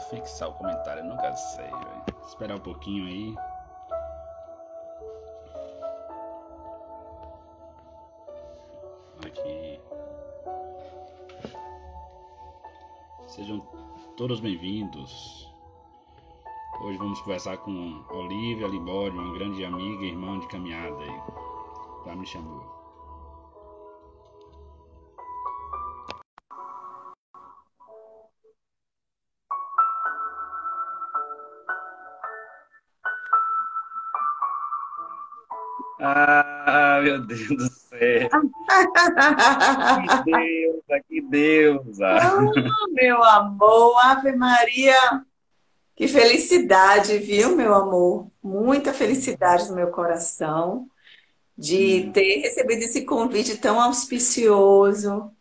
fixar o comentário, eu nunca sei, velho. Esperar um pouquinho aí. Aqui. Sejam todos bem-vindos. Hoje vamos conversar com Olivia Libório, uma grande amiga e irmã de caminhada aí. Já me chamou. Ah, meu Deus do céu. Que deusa. Ah, meu amor, Ave Maria, que felicidade, viu, meu amor? Muita felicidade no meu coração de ter recebido esse convite tão auspicioso,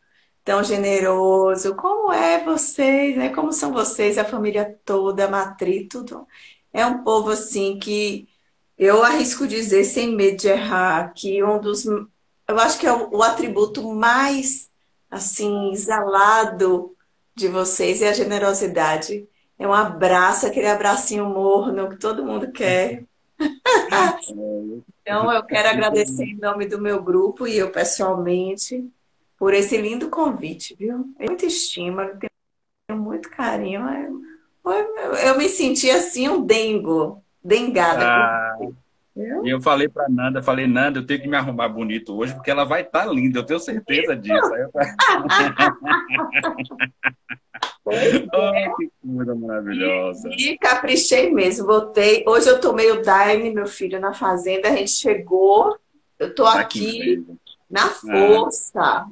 tão generoso. Como é vocês, né? Como são vocês, a família toda, a matriz, tudo. É um povo assim que eu arrisco dizer, sem medo de errar, que eu acho que é o atributo mais, assim, exalado de vocês é a generosidade. É um abraço, aquele abracinho morno que todo mundo quer. Então, eu quero agradecer em nome do meu grupo e eu pessoalmente por esse lindo convite, viu? Muita estima, eu tenho muito carinho. Eu me senti assim, um dengada por Ah, e viu? eu falei pra Nanda, falei, Nanda, eu tenho que me arrumar bonito hoje, porque ela vai estar linda, eu tenho certeza disso. Aí eu falei, Pois oh, que coisa maravilhosa. e caprichei mesmo, botei. Hoje eu tomei o Daime, meu filho, na fazenda. A gente chegou, eu tô Ah, que aqui inveja. na Ah, força.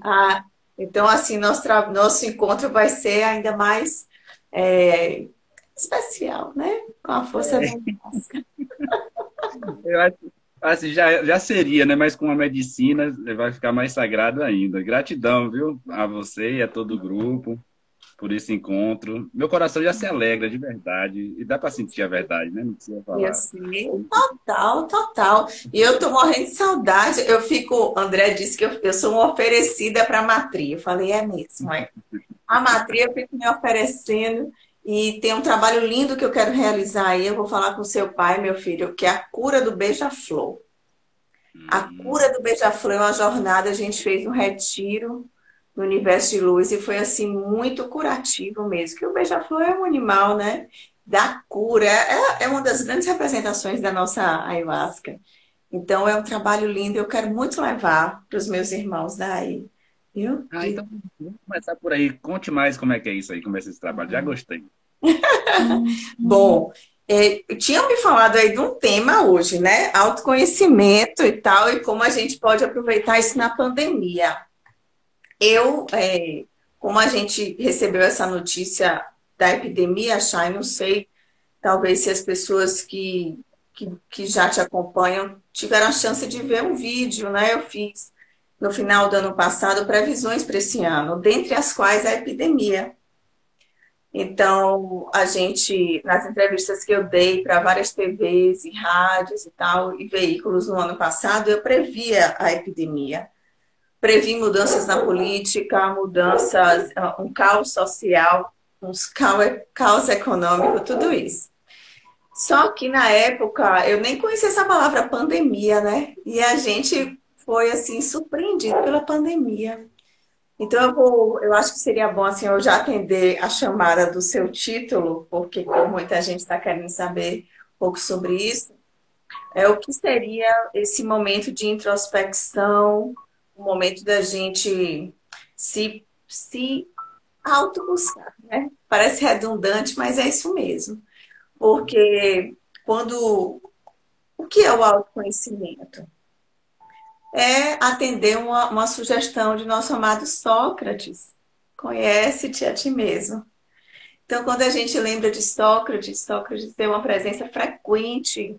Então, assim, nosso encontro vai ser ainda mais especial, né? Com a força da máscara. eu acho, assim, já seria, né? Mas com a medicina vai ficar mais sagrado ainda. Gratidão, viu? A você e a todo o grupo por esse encontro. Meu coração já se alegra de verdade. E dá para sentir a verdade, né? Não precisa E falar. assim, total, total. E eu tô morrendo de saudade. André disse que eu sou uma oferecida para a Matria. Eu falei, é mesmo, é. A Matria eu fico me oferecendo e tem um trabalho lindo que eu quero realizar aí. Eu vou falar com seu pai, meu filho, que é a cura do beija-flor. A Hum, cura do beija-flor é uma jornada, a gente fez um retiro no Universo de Luz e foi assim muito curativo mesmo, que o beija-flor é um animal, né? Da cura, é uma das grandes representações da nossa ayahuasca. Então é um trabalho lindo, eu quero muito levar para os meus irmãos daí, viu? Ah, então vamos começar por aí. Conte mais como é que é isso aí, como é esse trabalho. Já gostei. Bom, tinham me falado aí de um tema hoje, né? Autoconhecimento e tal, e como a gente pode aproveitar isso na pandemia. Como a gente recebeu essa notícia da epidemia, Chay, não sei, talvez se as pessoas que já te acompanham tiveram a chance de ver um vídeo, né? Eu fiz no final do ano passado previsões para esse ano, dentre as quais a epidemia. Então, a gente, nas entrevistas que eu dei para várias TVs e rádios e tal, e veículos no ano passado, eu previa a epidemia. Previ mudanças na política, mudanças, um caos social, caos econômico, tudo isso. Só que na época eu nem conhecia essa palavra pandemia, né? E a gente foi assim surpreendido pela pandemia. Então eu acho que seria bom assim eu já atender a chamada do seu título, porque como muita gente está querendo saber um pouco sobre isso, é o que seria esse momento de introspecção, o momento da gente se auto-buscar, né? Parece redundante, mas é isso mesmo. Porque quando o que é o autoconhecimento? É atender uma sugestão de nosso amado Sócrates. Conhece-te a ti mesmo. Então, quando a gente lembra de Sócrates, Sócrates tem uma presença frequente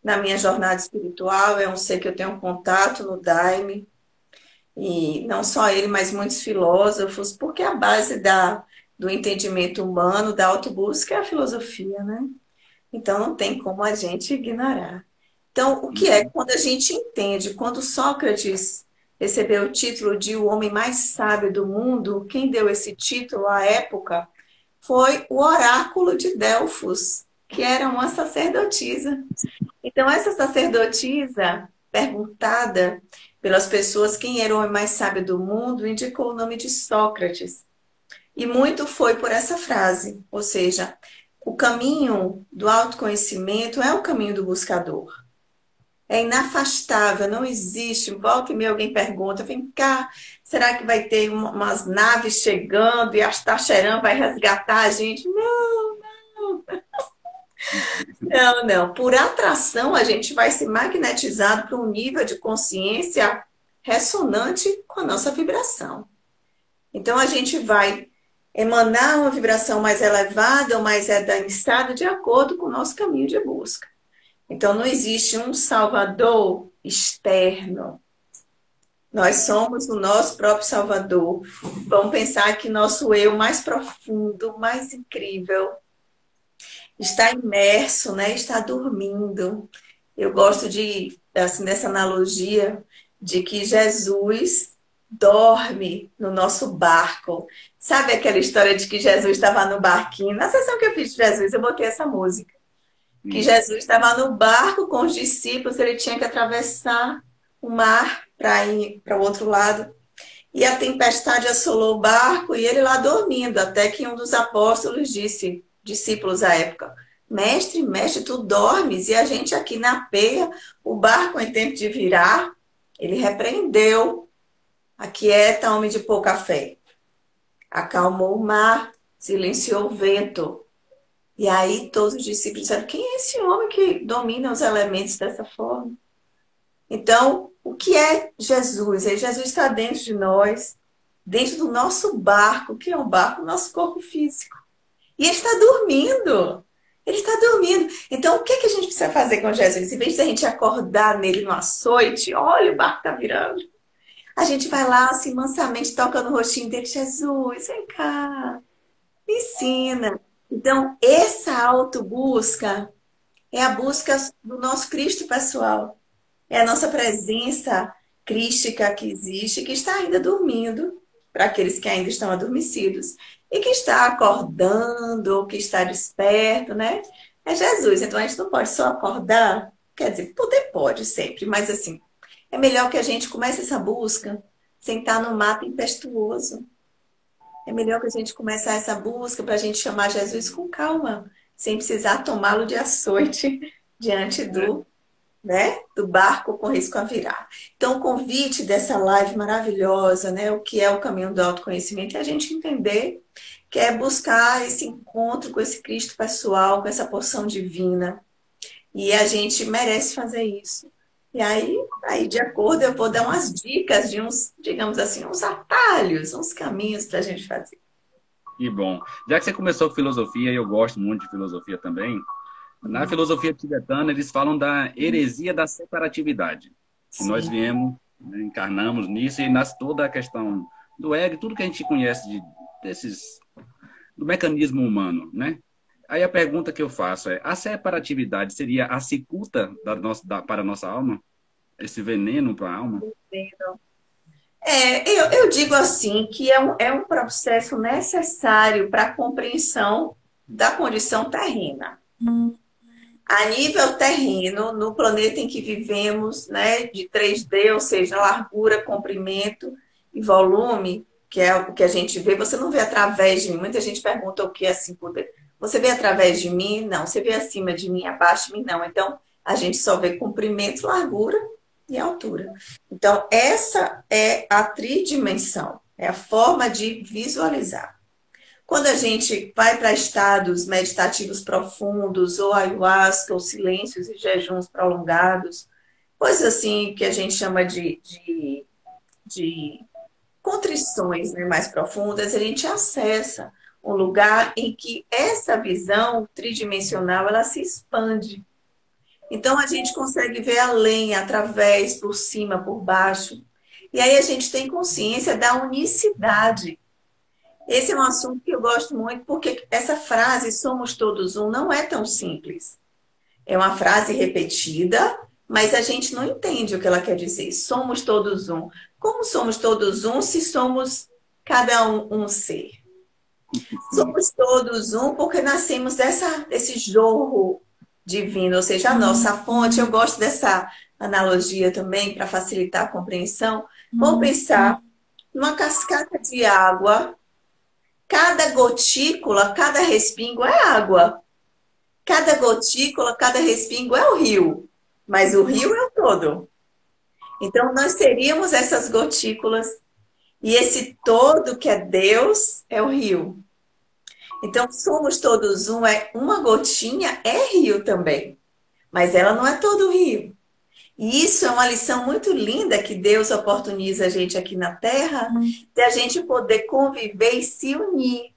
na minha jornada espiritual. É um ser que eu tenho contato no Daime. E não só ele, mas muitos filósofos, porque a base do entendimento humano, da autobusca, é a filosofia, né? Então, não tem como a gente ignorar. Então, o que é Uhum. quando a gente entende, quando Sócrates recebeu o título de o homem mais sábio do mundo, quem deu esse título à época foi o oráculo de Delfos, que era uma sacerdotisa. Então, essa sacerdotisa, perguntada pelas pessoas quem era o homem mais sábio do mundo, indicou o nome de Sócrates. E muito foi por essa frase, ou seja, o caminho do autoconhecimento é o caminho do buscador. É inafastável, não existe. Volta e meia alguém pergunta, vem cá, será que vai ter umas naves chegando e a Taxeram vai resgatar a gente? Não, não, não. Por atração, a gente vai ser magnetizado para um nível de consciência ressonante com a nossa vibração. Então, a gente vai emanar uma vibração mais elevada ou mais estado de acordo com o nosso caminho de busca. Então, não existe um salvador externo. Nós somos o nosso próprio salvador. Vamos pensar que nosso eu mais profundo, mais incrível, está imerso, né? Está dormindo. Eu gosto de, assim, dessa analogia de que Jesus dorme no nosso barco. Sabe aquela história de que Jesus estava no barquinho? Na sessão que eu fiz de Jesus, eu botei essa música. Que Jesus estava no barco com os discípulos, ele tinha que atravessar o mar para ir para o outro lado. E a tempestade assolou o barco e ele lá dormindo, até que um dos apóstolos disse, discípulos à época, mestre, mestre, tu dormes e a gente aqui na peia, o barco em tempo de virar. Ele repreendeu, aquieta, homem de pouca fé. Acalmou o mar, silenciou o vento. E aí todos os discípulos disseram, quem é esse homem que domina os elementos dessa forma? Então, o que é Jesus? Jesus está dentro de nós, dentro do nosso barco. O que é um barco? O nosso corpo físico. E ele está dormindo. Ele está dormindo. Então, o que a gente precisa fazer com Jesus? Em vez de a gente acordar nele no açoite, olha, o barco está virando. A gente vai lá, assim, mansamente, toca no rostinho dele, Jesus, vem cá, me ensina. Então, essa autobusca é a busca do nosso Cristo pessoal. É a nossa presença crística que existe, que está ainda dormindo, para aqueles que ainda estão adormecidos, e que está acordando, ou que está desperto, né? É Jesus. Então, a gente não pode só acordar, quer dizer, poder pode sempre, mas assim, é melhor que a gente comece essa busca sem estar no mar tempestuoso. É melhor que a gente comece essa busca para a gente chamar Jesus com calma, sem precisar tomá-lo de açoite diante do barco com risco a virar. Então, o convite dessa live maravilhosa, né, o que é o caminho do autoconhecimento, é a gente entender que é buscar esse encontro com esse Cristo pessoal, com essa porção divina. E a gente merece fazer isso. E aí, de acordo, eu vou dar umas dicas de uns, digamos assim, uns atalhos, uns caminhos para a gente fazer. Que bom. Já que você começou com filosofia, e eu gosto muito de filosofia também, na filosofia tibetana eles falam da heresia da separatividade. Que nós viemos, né, encarnamos nisso e nasce toda a questão do ego, tudo que a gente conhece do mecanismo humano, né? Aí a pergunta que eu faço é, a separatividade seria a cicuta para a nossa alma? Esse veneno para a alma? Eu digo assim, que é um processo necessário para a compreensão da condição terrena. A nível terreno, no planeta em que vivemos, né, de 3D, ou seja, largura, comprimento e volume, que é o que a gente vê, você não vê através de mim. Muita gente pergunta o que é assim, você vê através de mim? Não. Você vê acima de mim, abaixo de mim? Não. Então, a gente só vê comprimento, largura e altura. Então, essa é a tridimensão, é a forma de visualizar. Quando a gente vai para estados meditativos profundos, ou ayahuasca, ou silêncios e jejuns prolongados, coisas assim que a gente chama de contrições, né, mais profundas, a gente acessa um lugar em que essa visão tridimensional ela se expande. Então a gente consegue ver além, através, por cima, por baixo. E aí a gente tem consciência da unicidade. Esse é um assunto que eu gosto muito, porque essa frase, somos todos um, não é tão simples. É uma frase repetida, mas a gente não entende o que ela quer dizer. Somos todos um. Como somos todos um se somos cada um ser? Sim. Somos todos um porque nascemos desse jorro divino, ou seja, a nossa fonte. Eu gosto dessa analogia também para facilitar a compreensão. Vamos pensar numa cascata de água. Cada gotícula, cada respingo é água. Cada gotícula, cada respingo é o rio. Mas o rio é o todo. Então, nós seríamos essas gotículas. E esse todo que é Deus é o rio. Então, somos todos um, é uma gotinha é rio também, mas ela não é todo o rio. E isso é uma lição muito linda que Deus oportuniza a gente aqui na Terra, de a gente poder conviver e se unir.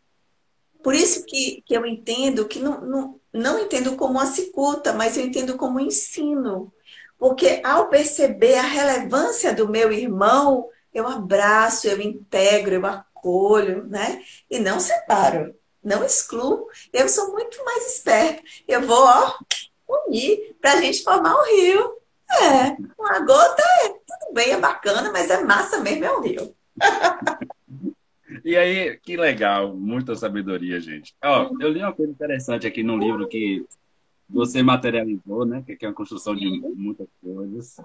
Por isso que eu entendo que não entendo como uma cicuta, mas eu entendo como um ensino. Porque ao perceber a relevância do meu irmão, eu abraço, eu integro, eu acolho, né? E não separo, não excluo. Eu sou muito mais esperta. Eu vou, ó, unir para a gente formar um rio. É, uma gota é tudo bem, é bacana, mas é massa mesmo, é um rio. E aí, que legal, muita sabedoria, gente. Ó, eu li uma coisa interessante aqui no livro que você materializou, né? Que é uma construção de muitas coisas.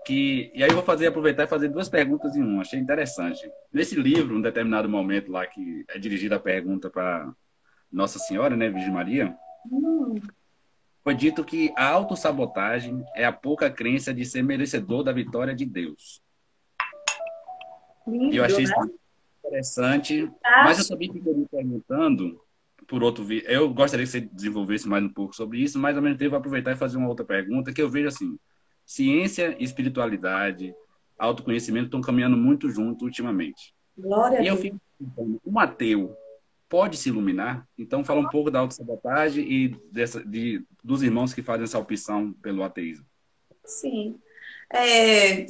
E aí eu vou aproveitar e fazer duas perguntas em uma. Achei interessante. Nesse livro, um determinado momento lá que é dirigida a pergunta para Nossa Senhora, né, Virgem Maria, foi dito que a autossabotagem é a pouca crença de ser merecedor da vitória de Deus. E eu Lindo, achei né? isso interessante, mas eu Acho. também fiquei me perguntando, por outro vídeo, eu gostaria que você desenvolvesse mais um pouco sobre isso, mas ao mesmo tempo vou aproveitar e fazer uma outra pergunta, que eu vejo assim, ciência, espiritualidade, autoconhecimento estão caminhando muito junto ultimamente. Glória a E eu Deus. fico pensando, um ateu pode se iluminar? Então fala um pouco da autossabotagem e dos irmãos que fazem essa opção pelo ateísmo. Sim. É,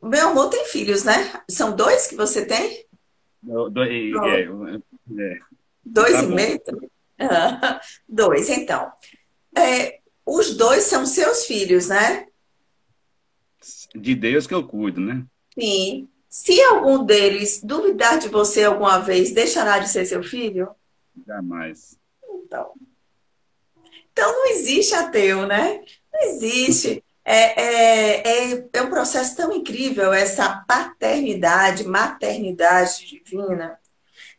meu amor tem filhos, né? São dois que você tem? Pronto. É, Dois tá e bom. meio também? Ah, dois, então. Os dois são seus filhos, né? De Deus que eu cuido, né? Sim. Se algum deles duvidar de você alguma vez, deixará de ser seu filho? Jamais. Então, então não existe ateu, né? Não existe. É um processo tão incrível essa paternidade, maternidade divina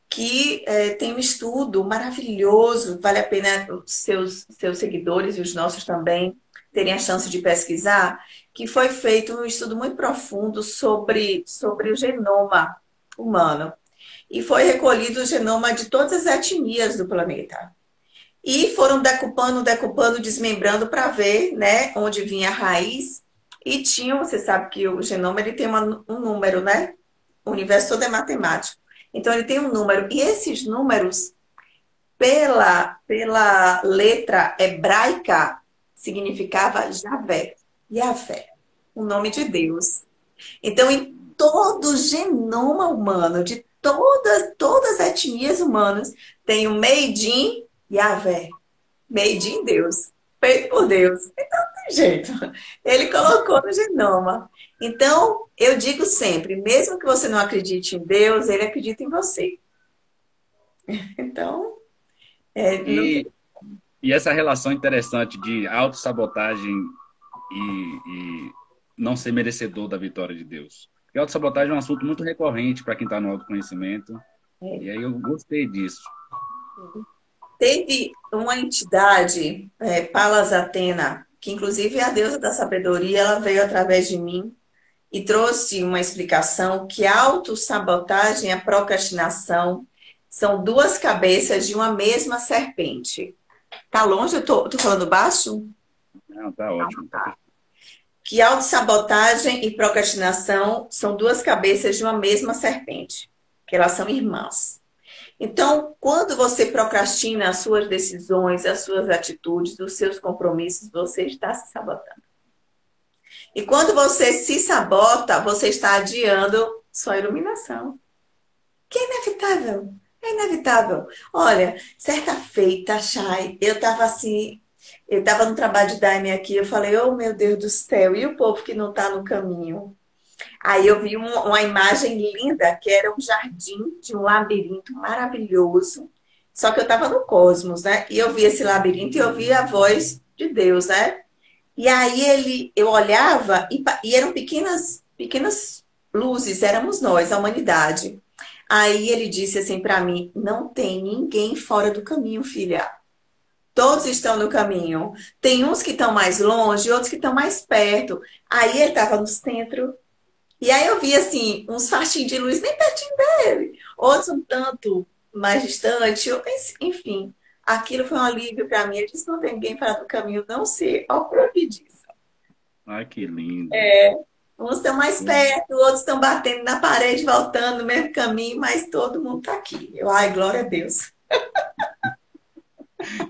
que tem um estudo maravilhoso, vale a pena os seus seguidores e os nossos também terem a chance de pesquisar, que foi feito um estudo muito profundo sobre o genoma humano. E foi recolhido o genoma de todas as etnias do planeta. E foram decupando, decupando, desmembrando para ver, né, onde vinha a raiz. E tinham, você sabe que o genoma ele tem um número, né? O universo todo é matemático. Então, ele tem um número. E esses números, pela letra hebraica, significava Javé, Yahvé, o nome de Deus. Então, em todo o genoma humano, de todas as etnias humanas, tem o Made in Yahvé, Made in Deus, feito por Deus. Então, não tem jeito. Ele colocou no genoma. Então, eu digo sempre, mesmo que você não acredite em Deus, ele acredita em você. Então, não tem. E, e essa relação interessante de autossabotagem e não ser merecedor da vitória de Deus. Porque autossabotagem é um assunto muito recorrente para quem está no autoconhecimento. E aí eu gostei disso. Teve uma entidade, Palas Atena, que inclusive é a deusa da sabedoria, ela veio através de mim e trouxe uma explicação que a autossabotagem e a procrastinação são duas cabeças de uma mesma serpente. Tá longe? Eu tô falando baixo? Não, tá ótimo. Tá perfeito. Que autossabotagem e procrastinação são duas cabeças de uma mesma serpente, que elas são irmãs. Então, quando você procrastina as suas decisões, as suas atitudes, os seus compromissos, você está se sabotando. E quando você se sabota, você está adiando sua iluminação, que é inevitável. É inevitável. Olha, certa feita, Chay, eu estava assim, eu estava no trabalho de Daime aqui, eu falei, oh meu Deus do céu, e o povo que não está no caminho? Aí eu vi uma imagem linda, que era um jardim de um labirinto maravilhoso. Só que eu estava no cosmos, né? E eu vi esse labirinto e eu vi a voz de Deus, né? E aí eu olhava e eram pequenas luzes, éramos nós, a humanidade. Aí ele disse assim para mim: não tem ninguém fora do caminho, filha. Todos estão no caminho. Tem uns que estão mais longe, outros que estão mais perto. Aí ele estava no centro. E aí eu vi assim, uns faixinhos de luz bem pertinho dele, outros um tanto mais distante, enfim. Aquilo foi um alívio para mim. Ele disse: não tem ninguém fora do caminho, não sei. Olha o que eu disso. Ai, que lindo. É, uns estão mais perto, outros estão batendo na parede, voltando no mesmo caminho, mas todo mundo está aqui. Ai, glória a Deus.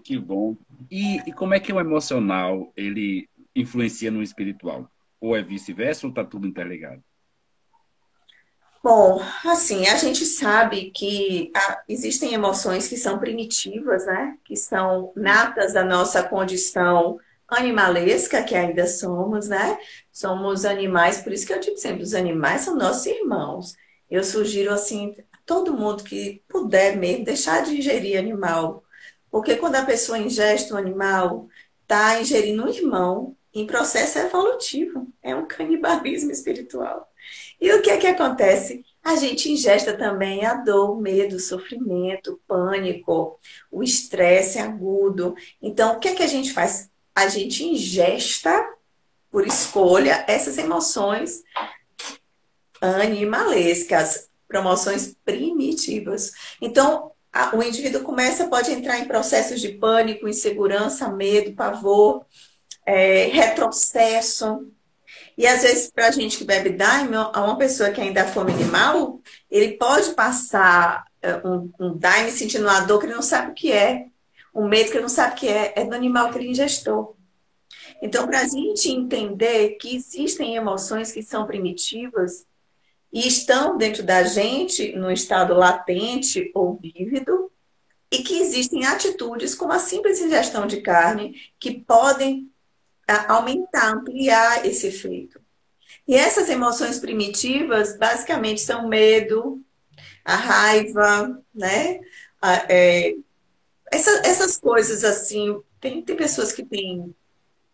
Que bom. E como é que o emocional, ele influencia no espiritual? Ou é vice-versa, ou está tudo interligado? Bom, assim, a gente sabe que existem emoções que são primitivas, né? Que são natas da nossa condição animalesca, que ainda somos, né? Somos animais, por isso que eu digo sempre, os animais são nossos irmãos. Eu sugiro, assim, a todo mundo que puder mesmo, deixar de ingerir animal. Porque quando a pessoa ingeste um animal, está ingerindo um irmão em processo evolutivo. É um canibalismo espiritual. E o que é que acontece? A gente ingesta também a dor, o medo, o sofrimento, o pânico, o estresse agudo. Então, o que é que a gente faz? A gente ingesta, por escolha, essas emoções animalescas, emoções primitivas. Então, o indivíduo pode entrar em processos de pânico, insegurança, medo, pavor, retrocesso. E às vezes, para a gente que bebe Daime, a uma pessoa que ainda fome animal, ele pode passar um Daime sentindo uma dor que ele não sabe o que é, um medo que ele não sabe o que é do animal que ele ingestou. Então, para a gente entender que existem emoções que são primitivas e estão dentro da gente no estado latente ou vívido, e que existem atitudes como a simples ingestão de carne que podem aumentar, ampliar esse efeito. E essas emoções primitivas, basicamente, são medo, a raiva, né? Essas coisas assim. Tem pessoas que têm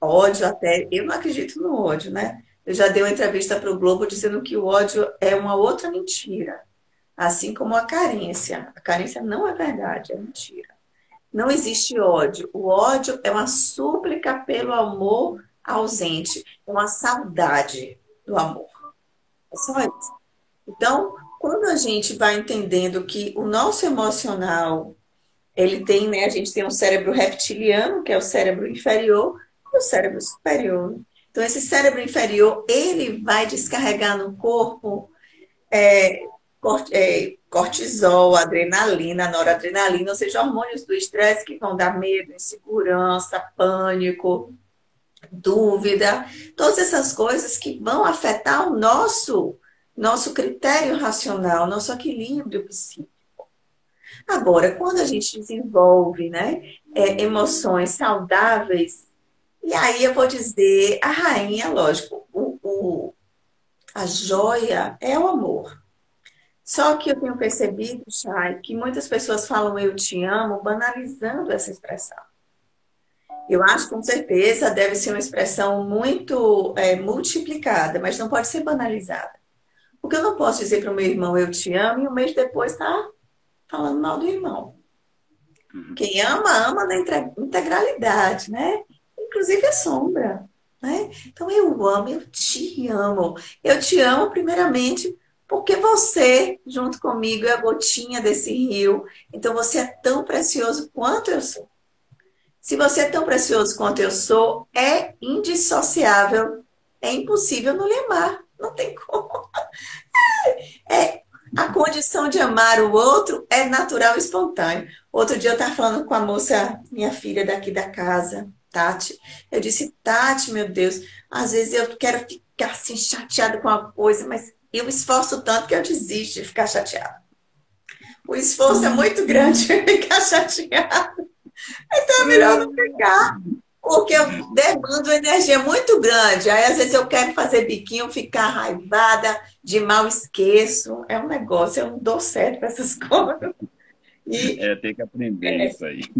ódio até. Eu não acredito no ódio, né? Eu já dei uma entrevista para o Globo dizendo que o ódio é uma outra mentira. Assim como a carência. A carência não é verdade, é mentira. Não existe ódio. O ódio é uma súplica pelo amor ausente, é uma saudade do amor. É só isso. Então, quando a gente vai entendendo que o nosso emocional, ele tem, né? A gente tem um cérebro reptiliano, que é o cérebro inferior, e o cérebro superior. Então, esse cérebro inferior, ele vai descarregar no corpo é, cortisol, adrenalina, noradrenalina, ou seja, hormônios do estresse que vão dar medo, insegurança, pânico, dúvida, todas essas coisas que vão afetar o nosso critério racional, nosso equilíbrio psíquico. Agora, quando a gente desenvolve, né, emoções saudáveis, e aí eu vou dizer, a rainha, lógico, a joia é o amor. Só que eu tenho percebido, Chay, que muitas pessoas falam eu te amo, banalizando essa expressão. Eu acho, com certeza, deve ser uma expressão muito multiplicada, mas não pode ser banalizada. Porque eu não posso dizer para o meu irmão eu te amo e um mês depois está falando mal do irmão. Quem ama, ama na integralidade, né? Inclusive a sombra, né? Então eu amo, eu te amo. Eu te amo primeiramente porque você, junto comigo, é a gotinha desse rio. Então você é tão precioso quanto eu sou. Se você é tão precioso quanto eu sou, é indissociável. É impossível não lhe amar. Não tem como. A condição de amar o outro é natural e espontâneo. Outro dia eu estava falando com a moça, minha filha daqui da casa, Tati. Eu disse, Tati, meu Deus, às vezes eu quero ficar assim chateada com uma coisa, mas eu esforço tanto que eu desisto de ficar chateada. O esforço é muito grande para ficar chateada. Então é melhor não ficar. Porque eu demando energia muito grande. Aí, às vezes, eu quero fazer biquinho, ficar raivada, de mal esqueço. É um negócio, eu não dou certo para essas coisas. E, É, tem que aprender isso aí.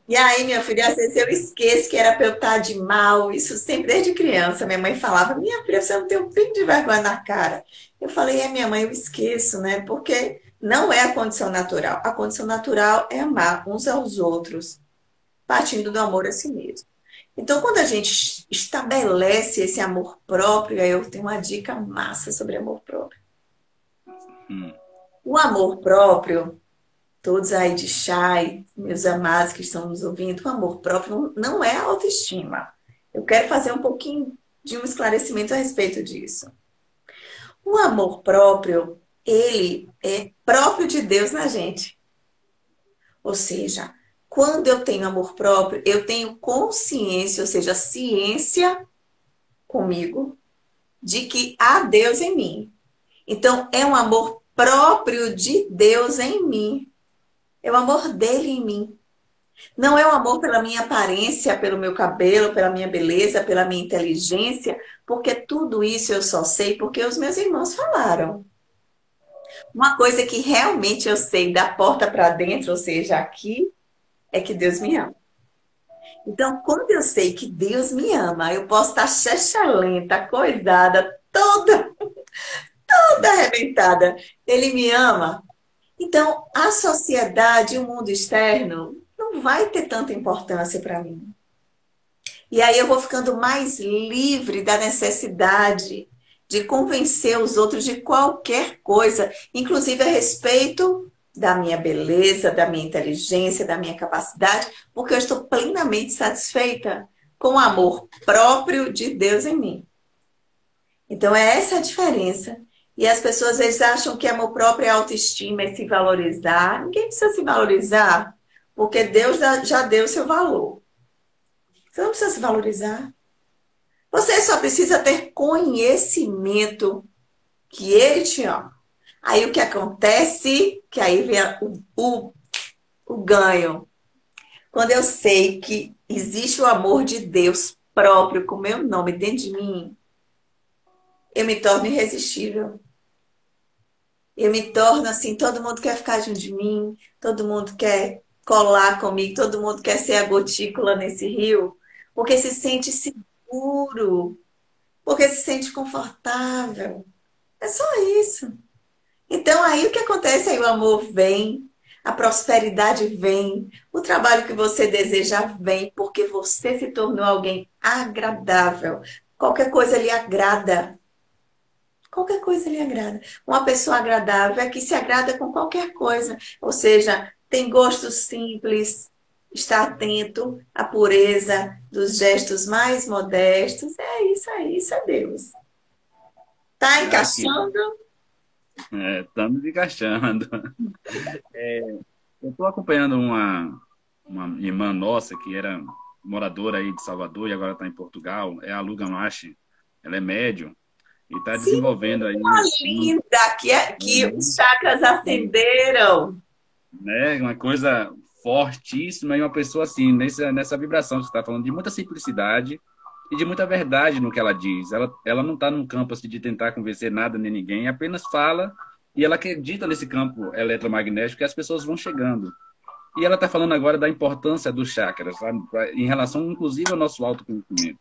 e aí, minha filha, às vezes eu esqueço que era para eu estar de mal. Isso sempre desde criança. Minha mãe falava, minha filha, você não tem um pingo de vergonha na cara. Eu falei, é, minha mãe, eu esqueço, né? Porque não é a condição natural. A condição natural é amar uns aos outros, partindo do amor a si mesmo. Então, quando a gente estabelece esse amor próprio, aí eu tenho uma dica massa sobre amor próprio. Hum, O amor próprio, todos aí de Chay, meus amados que estão nos ouvindo, o amor próprio não é autoestima. Eu quero fazer um pouquinho de um esclarecimento a respeito disso. O amor próprio, ele é próprio de Deus na gente. Ou seja, quando eu tenho amor próprio, eu tenho consciência, ou seja, ciência comigo de que há Deus em mim. Então, é um amor próprio de Deus em mim. É o amor dele em mim. Não é o amor pela minha aparência, pelo meu cabelo, pela minha beleza, pela minha inteligência, porque tudo isso eu só sei porque os meus irmãos falaram. Uma coisa que realmente eu sei da porta para dentro, ou seja, aqui, é que Deus me ama. Então, quando eu sei que Deus me ama, eu posso estar chechelenta, coisada, toda arrebentada. Ele me ama. Então, a sociedade, o mundo externo, não vai ter tanta importância para mim. E aí eu vou ficando mais livre da necessidade de convencer os outros de qualquer coisa, inclusive a respeito da minha beleza, da minha inteligência, da minha capacidade, porque eu estou plenamente satisfeita com o amor próprio de Deus em mim. Então, é essa a diferença. E as pessoas às vezes acham que amor próprio é autoestima, é se valorizar. Ninguém precisa se valorizar, porque Deus já deu o seu valor. Você não precisa se valorizar. Você só precisa ter conhecimento que Ele te ama. Aí o que acontece? Que aí vem o ganho. Quando eu sei que existe o amor de Deus próprio com o meu nome dentro de mim, eu me torno irresistível. Eu me torno assim, todo mundo quer ficar junto de mim, todo mundo quer colar comigo, todo mundo quer ser a gotícula nesse rio, porque se sente seguro, porque se sente confortável. É só isso. Então aí o que acontece? Aí o amor vem, a prosperidade vem, o trabalho que você deseja vem, porque você se tornou alguém agradável. Qualquer coisa lhe agrada. Qualquer coisa lhe agrada. Uma pessoa agradável é que se agrada com qualquer coisa. Ou seja, tem gostos simples, está atento à pureza dos gestos mais modestos. É isso aí, isso é Deus. Tá aqui, encaixando? estamos encaixando. Eu estou acompanhando uma irmã nossa que era moradora aí de Salvador e agora está em Portugal, é a Lu Gamache. Ela é médium e está Sim, desenvolvendo aí linda, que os chakras acenderam. né, uma coisa fortíssima e uma pessoa assim, nessa vibração que você está falando, de muita simplicidade e de muita verdade no que ela diz. Ela não está num campo assim, de tentar convencer nada nem ninguém, apenas fala e ela acredita nesse campo eletromagnético que as pessoas vão chegando. E ela está falando agora da importância dos chakras, sabe? Em relação, inclusive, ao nosso autoconhecimento.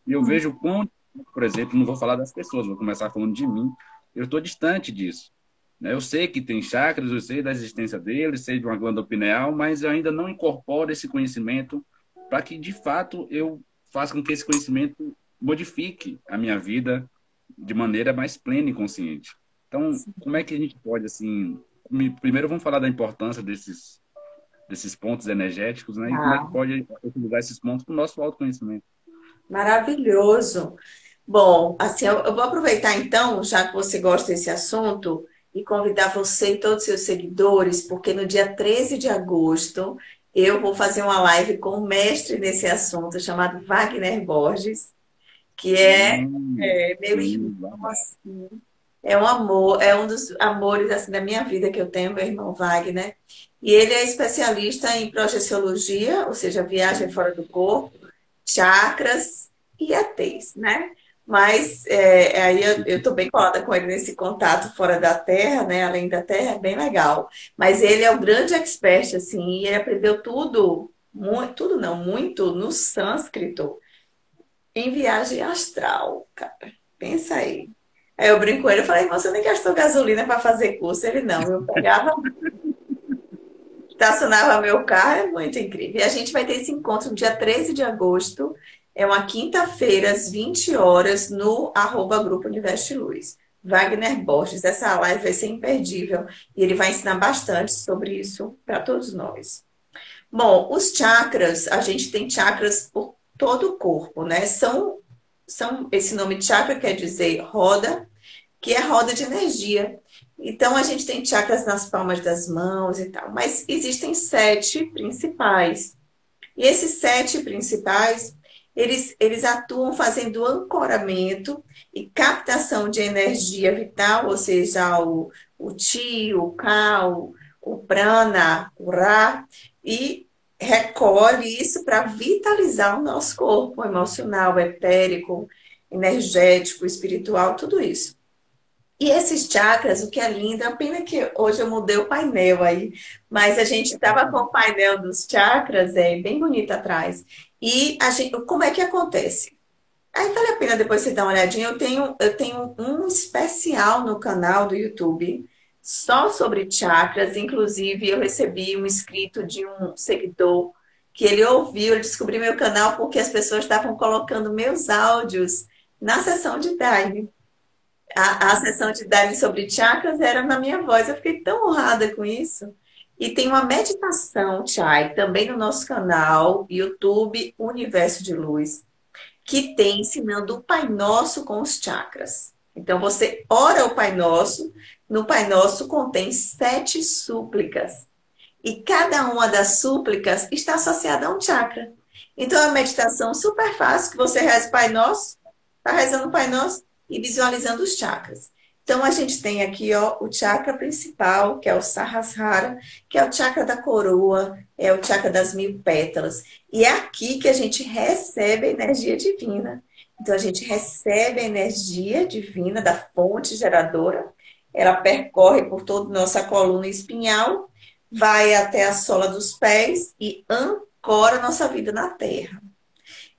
E eu vejo o quanto, por exemplo, não vou falar das pessoas, vou começar falando de mim, eu estou distante disso. Né? Eu sei que tem chakras, eu sei da existência deles, sei de uma glândula pineal, mas eu ainda não incorporo esse conhecimento para que, de fato, eu faça com que esse conhecimento modifique a minha vida de maneira mais plena e consciente. Então, como é que a gente pode, assim... Primeiro, vamos falar da importância desses pontos energéticos, né? E como é que Ah, pode utilizar esses pontos para o nosso autoconhecimento. maravilhoso. Bom, assim, eu vou aproveitar então, já que você gosta desse assunto, e convidar você e todos os seus seguidores, porque no dia 13 de agosto eu vou fazer uma live com um mestre nesse assunto, chamado Wagner Borges, que é meu irmão, Sim, assim, é um amor, é um dos amores assim, da minha vida que eu tenho, meu irmão Wagner. E ele é especialista em projeciologia, ou seja, viagem fora do corpo, chakras e ETs, né? Mas aí eu estou bem colada com ele nesse contato fora da Terra, né? Além da Terra, é bem legal. Mas ele é o grande expert, assim, e ele aprendeu tudo, muito, tudo não, muito no sânscrito, em viagem astral, cara. Pensa aí. Aí eu brinco com ele, eu falei, você nem gastou gasolina para fazer curso? Ele não, eu pegava, estacionava meu carro, é muito incrível. E a gente vai ter esse encontro no dia 13 de agosto, é uma quinta-feira, às 20 horas, no @Grupo Universo de Luz. Wagner Borges, essa live vai ser imperdível e ele vai ensinar bastante sobre isso para todos nós. Bom, os chakras, a gente tem chakras por todo o corpo, né? Esse nome chakra quer dizer roda, que é roda de energia. Então, a gente tem chakras nas palmas das mãos e tal, mas existem 7 principais. E esses 7 principais, eles atuam fazendo ancoramento e captação de energia vital, ou seja, o Chi, o Ka, o Prana, o Ra, e recolhe isso para vitalizar o nosso corpo emocional, etérico, energético, espiritual, tudo isso. E esses chakras, o que é lindo, é a pena que hoje eu mudei o painel aí, mas a gente estava com o painel dos chakras, bem bonito atrás. E como é que acontece? Aí vale a pena depois você dar uma olhadinha. Eu tenho um especial no canal do YouTube só sobre chakras. Inclusive, eu recebi um inscrito de um seguidor que ele ouviu, ele descobriu meu canal porque as pessoas estavam colocando meus áudios na sessão de Daime. A sessão de Daime sobre chakras era na minha voz. Eu fiquei tão honrada com isso. E tem uma meditação, Chay, também no nosso canal, YouTube Universo de Luz, que tem ensinando o Pai Nosso com os chakras. Então, você ora o Pai Nosso, no Pai Nosso contém 7 súplicas. E cada uma das súplicas está associada a um chakra. Então, é uma meditação super fácil, que você reza o Pai Nosso, está rezando o Pai Nosso e visualizando os chakras. Então, a gente tem aqui ó, o chakra principal, que é o Sahasrara, que é o chakra da coroa, é o chakra das 1000 pétalas. E é aqui que a gente recebe a energia divina. Então, a gente recebe a energia divina da fonte geradora, ela percorre por toda a nossa coluna espinhal, vai até a sola dos pés e ancora a nossa vida na Terra.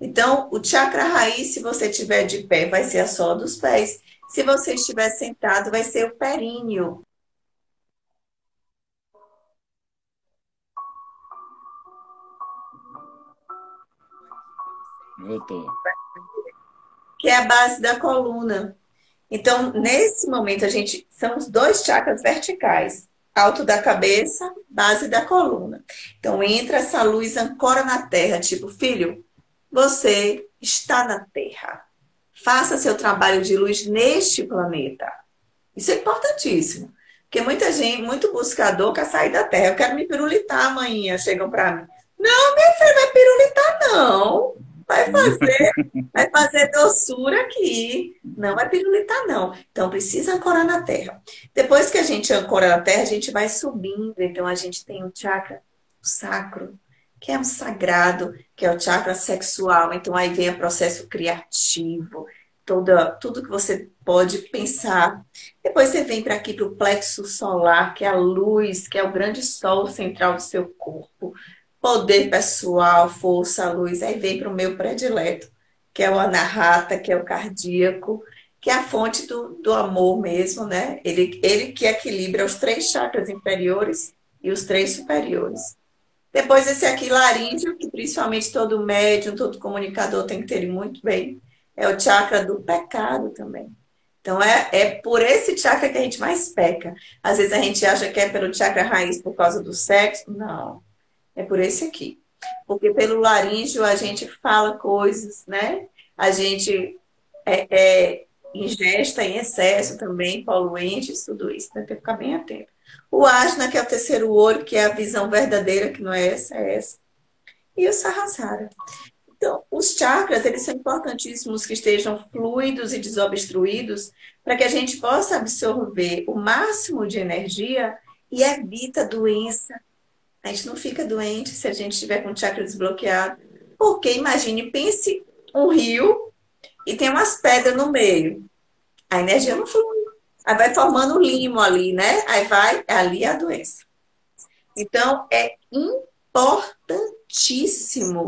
Então, o chakra raiz, se você estiver de pé, vai ser a sola dos pés. Se você estiver sentado, vai ser o períneo, Voltou. que é a base da coluna. Então, nesse momento, são os 2 chakras verticais. Alto da cabeça, base da coluna. Então, entra essa luz, ancora na terra, tipo, filho, você está na terra. Faça seu trabalho de luz neste planeta. Isso é importantíssimo. Porque muita gente, muito buscador quer sair da terra. Eu quero me pirulitar amanhã, chegam para mim. Não, minha filha, vai pirulitar, não. Vai fazer, vai fazer doçura aqui. Não vai pirulitar, não. Então, precisa ancorar na terra. Depois que a gente ancora na terra, a gente vai subindo. Então, a gente tem um chakra sacro, que é um sagrado, que é o chakra sexual. Então, aí vem o processo criativo, tudo que você pode pensar. Depois você vem para aqui para o plexo solar, que é a luz, que é o grande sol central do seu corpo. Poder pessoal, força, luz. Aí vem para o meu predileto, que é o anahata, que é o cardíaco, que é a fonte do amor mesmo, né? Ele que equilibra os 3 chakras inferiores e os 3 superiores. Depois esse aqui, laríngeo, que principalmente todo médium, todo comunicador tem que ter ele muito bem. É o chakra do pecado também. Então, é por esse chakra que a gente mais peca. Às vezes a gente acha que é pelo chakra raiz por causa do sexo. Não. É por esse aqui. Porque pelo laríngeo a gente fala coisas, né? A gente ingesta em excesso também, poluentes, tudo isso. Tem que ficar bem atento. O asna, que é o terceiro olho, que é a visão verdadeira, que não é essa, é essa. E o sahasrara. Então, os chakras, eles são importantíssimos que estejam fluidos e desobstruídos para que a gente possa absorver o máximo de energia e evita doença. A gente não fica doente se a gente estiver com o chakra desbloqueado. porque imagine, pense um rio e tem umas pedras no meio. A energia não flui. Aí vai formando um limo ali, né? Aí vai, ali a doença. Então, é importantíssimo.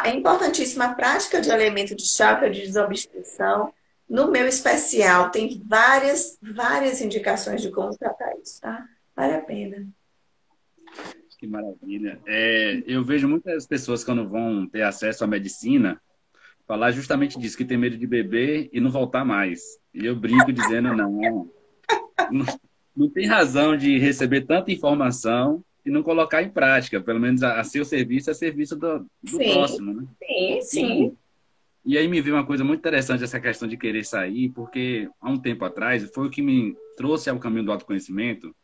É importantíssima a prática de alinhamento de chakra, de desobstrução. No meu especial, tem várias indicações de como tratar isso, tá? Vale a pena. Que maravilha. Eu vejo muitas pessoas quando vão ter acesso à medicina falar justamente disso, que tem medo de beber e não voltar mais. E eu brinco dizendo, não, não tem razão de receber tanta informação e não colocar em prática. Pelo menos a seu serviço é serviço do Sim, próximo, né? sim, E, sim. e aí me veio uma coisa muito interessante, essa questão de querer sair, porque há um tempo atrás foi o que me trouxe ao caminho do autoconhecimento.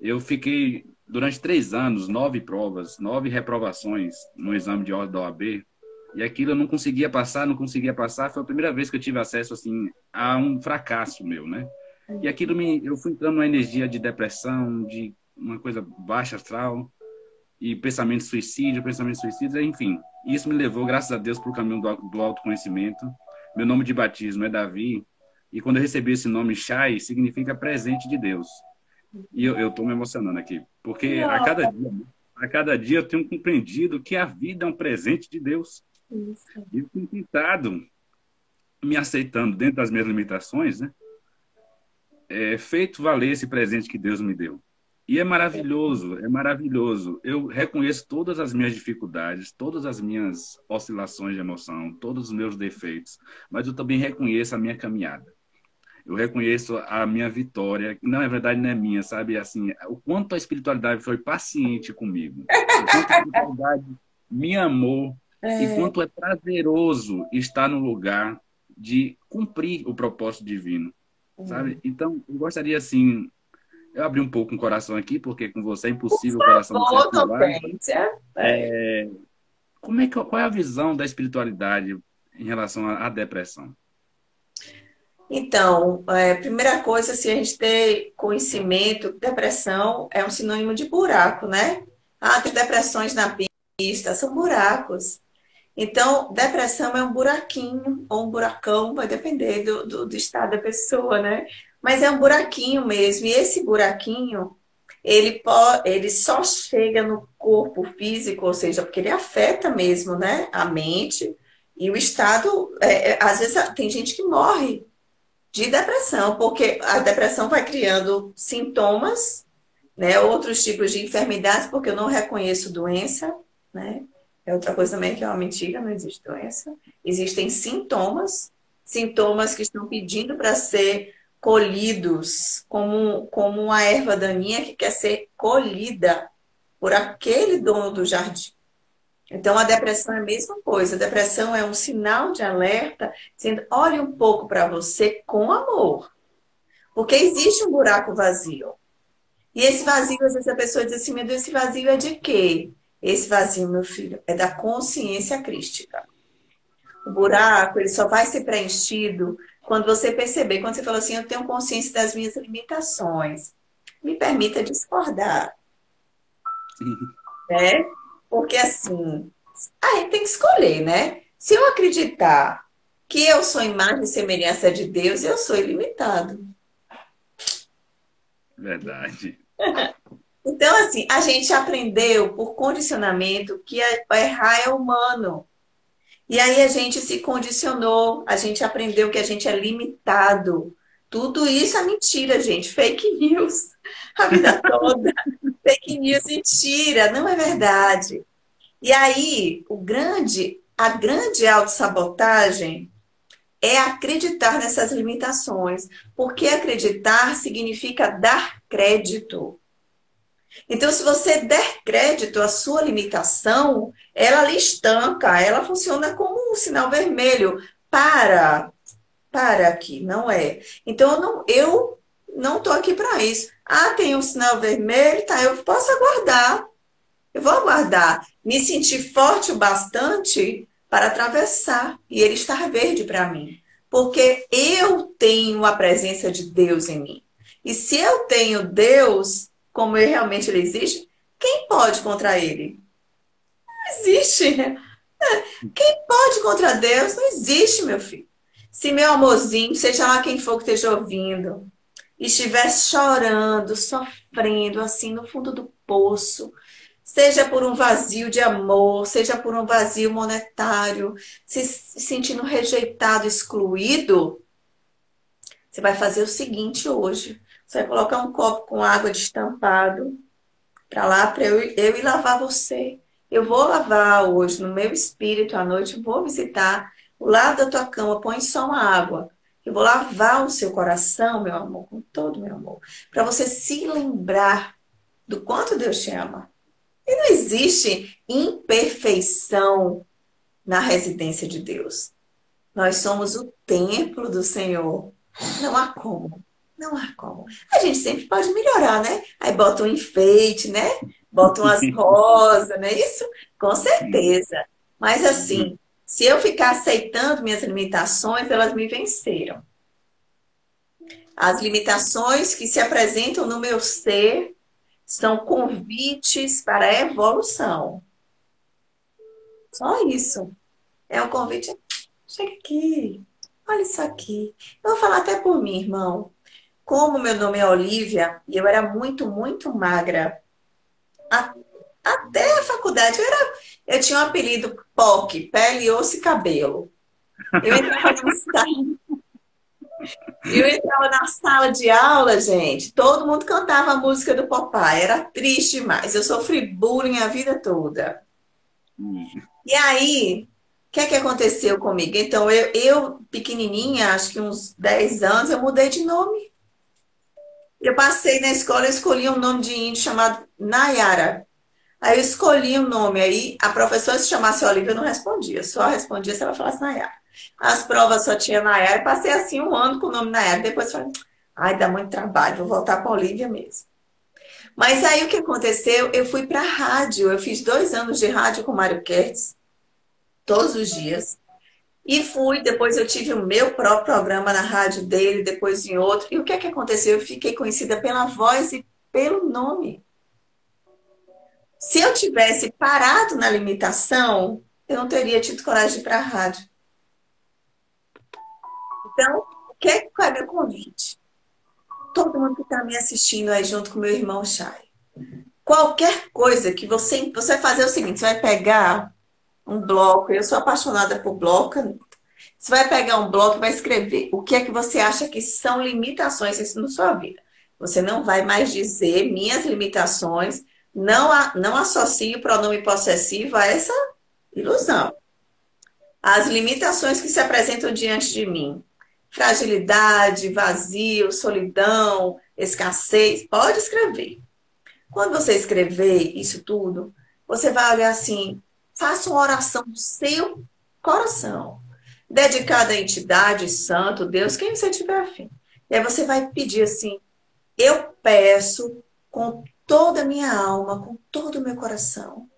Eu fiquei, durante 3 anos, 9 provas, 9 reprovações no exame de ordem da OAB, e aquilo eu não conseguia passar, não conseguia passar. Foi a primeira vez que eu tive acesso, assim, a um fracasso meu, né? E aquilo eu fui entrando numa energia de depressão, de uma coisa baixa astral, e pensamentos suicidas, enfim. Isso me levou, graças a Deus, para o caminho do autoconhecimento. Meu nome de batismo é Davi, e quando eu recebi esse nome, Shai, significa presente de Deus. E eu estou me emocionando aqui, porque Não, a cada dia eu tenho compreendido que a vida é um presente de Deus. isso. E eu tenho tentado, me aceitando dentro das minhas limitações, né? Feito valer esse presente que Deus me deu. E é maravilhoso, é maravilhoso. Eu reconheço todas as minhas dificuldades, todas as minhas oscilações de emoção, todos os meus defeitos, mas eu também reconheço a minha caminhada. Eu reconheço a minha vitória, que na verdade não é minha, sabe? Assim, o quanto a espiritualidade foi paciente comigo, o quanto a espiritualidade me amou e É, quanto é prazeroso estar no lugar de cumprir o propósito divino, sabe? Então, eu gostaria, assim, eu abri um pouco o coração aqui, porque com você é impossível o coração não ser outra ativado. potência. É. Qual é a visão da espiritualidade em relação à depressão? Então, primeira coisa, se a gente ter conhecimento, depressão é um sinônimo de buraco, né? Ah, tem depressões na pista, são buracos. Então, depressão é um buraquinho ou um buracão, vai depender do estado da pessoa, né? Mas é um buraquinho mesmo. E esse buraquinho, ele só chega no corpo físico, ou seja, porque ele afeta mesmo, né? A mente e o estado. Às vezes tem gente que morre de depressão, porque a depressão vai criando sintomas, né? Outros tipos de enfermidades, porque eu não reconheço doença, né? É outra coisa também que é uma mentira, não existe doença. Existem sintomas, sintomas que estão pedindo para ser colhidos, como uma erva daninha que quer ser colhida por aquele dono do jardim. Então, a depressão é a mesma coisa. A depressão é um sinal de alerta, dizendo, olhe um pouco para você com amor. Porque existe um buraco vazio. E esse vazio, às vezes a pessoa diz assim, meu Deus, esse vazio é de quê? Esse vazio, meu filho, é da consciência crística. O buraco, ele só vai ser preenchido quando você perceber, quando você fala assim, eu tenho consciência das minhas limitações. Me permita discordar, Sim, né? Porque assim, a gente tem que escolher, né? Se eu acreditar que eu sou imagem e semelhança de Deus, eu sou ilimitado. verdade. Então, assim, a gente aprendeu por condicionamento que errar é humano. E aí a gente se condicionou, a gente aprendeu que a gente é limitado. Tudo isso é mentira, gente. Fake news. A vida toda. Fake news, mentira, não é verdade. E aí, a grande autossabotagem é acreditar nessas limitações. Porque acreditar significa dar crédito. Então, se você der crédito à sua limitação, ela lhe estanca, ela funciona como um sinal vermelho. Para, para aqui, não é. Então, eu não estou aqui para isso. Ah, tem um sinal vermelho, tá, eu posso aguardar. Eu vou aguardar. Me sentir forte o bastante para atravessar e ele estar verde para mim. Porque eu tenho a presença de Deus em mim. E se eu tenho Deus, como realmente ele existe, quem pode contra ele? Não existe. Quem pode contra Deus? Não existe, meu filho. Se meu amorzinho, seja lá quem for que esteja ouvindo, estiver chorando, sofrendo, assim, no fundo do poço, seja por um vazio de amor, seja por um vazio monetário, se sentindo rejeitado, excluído, você vai fazer o seguinte hoje. Você vai colocar um copo com água destampado para lá, para eu ir lavar você. Eu vou lavar hoje no meu espírito à noite, vou visitar o lado da tua cama, põe só uma água. Eu vou lavar o seu coração, meu amor, com todo o meu amor, para você se lembrar do quanto Deus te ama. E não existe imperfeição na residência de Deus. Nós somos o templo do Senhor. Não há como. Não há como. A gente sempre pode melhorar, né? Aí bota um enfeite, né? Bota umas rosas, não é isso? Com certeza. Mas assim, se eu ficar aceitando minhas limitações, elas me venceram. As limitações que se apresentam no meu ser são convites para a evolução. Só isso. É um convite. Chega aqui. Olha isso aqui. Eu vou falar até por mim, irmão. Como meu nome é Olivia, e eu era muito, muito magra. A- Até a faculdade, eu tinha um apelido POC, pele, osso e cabelo. Eu entrava na sala, eu entrava na sala de aula, gente, todo mundo cantava a música do Popeye, era triste demais. Eu sofri bullying a vida toda. E aí, o que é que aconteceu comigo? Então, pequenininha, acho que uns 10 anos, eu mudei de nome. Eu passei na escola, eu escolhi um nome de índio chamado Nayara. Aí eu escolhi um nome, aí a professora se chamasse Olivia, eu não respondia, só respondia se ela falasse Nayara. As provas só tinha Nayara, e passei assim um ano com o nome Nayara, depois falei, ai, dá muito trabalho, vou voltar para Olivia mesmo. Mas aí o que aconteceu? Eu fui para a rádio, eu fiz 2 anos de rádio com o Mário Kertz, todos os dias. E fui, depois eu tive o meu próprio programa na rádio dele, depois em outro. E o que é que aconteceu? Eu fiquei conhecida pela voz e pelo nome. Se eu tivesse parado na limitação, eu não teria tido coragem de ir para a rádio. Então, qual é meu convite? Todo mundo que está me assistindo aí junto com meu irmão Chay. Qualquer coisa que você vai fazer o seguinte, você vai pegar um bloco, eu sou apaixonada por bloco. Você vai pegar um bloco e vai escrever o que é que você acha que são limitações na sua vida. Você não vai mais dizer minhas limitações, não associe o pronome possessivo a essa ilusão. As limitações que se apresentam diante de mim. Fragilidade, vazio, solidão, escassez. Pode escrever. Quando você escrever isso tudo, você vai olhar assim, faça uma oração do seu coração, dedicada à entidade, santo, Deus, quem você tiver afim. E aí você vai pedir assim, eu peço com toda a minha alma, com todo o meu coração,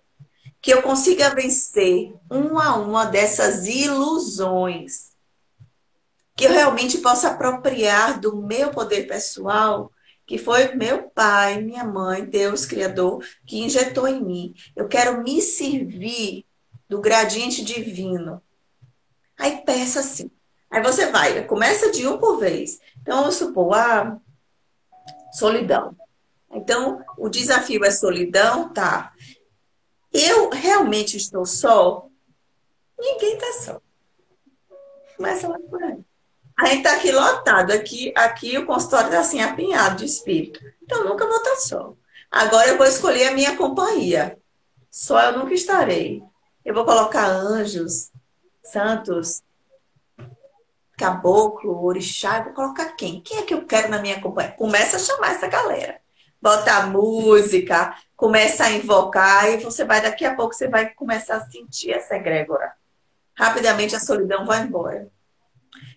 que eu consiga vencer uma a uma dessas ilusões, que eu realmente possa apropriar do meu poder pessoal, que foi meu pai, minha mãe, Deus Criador, que injetou em mim. Eu quero me servir do gradiente divino. Aí peça assim. Aí você vai, começa de um por vez. Então, vamos supor, solidão. Então, o desafio é solidão, tá? Eu realmente estou só? Ninguém está só. Começa lá por aí. A gente está aqui lotado, aqui o consultório está assim, apinhado de espírito. Então, eu nunca vou estar só. Agora eu vou escolher a minha companhia. Só eu nunca estarei. Eu vou colocar anjos, santos, caboclo, orixá. Eu vou colocar quem? Quem é que eu quero na minha companhia? Começa a chamar essa galera. Bota a música, começa a invocar e daqui a pouco você vai começar a sentir essa egrégora. Rapidamente a solidão vai embora.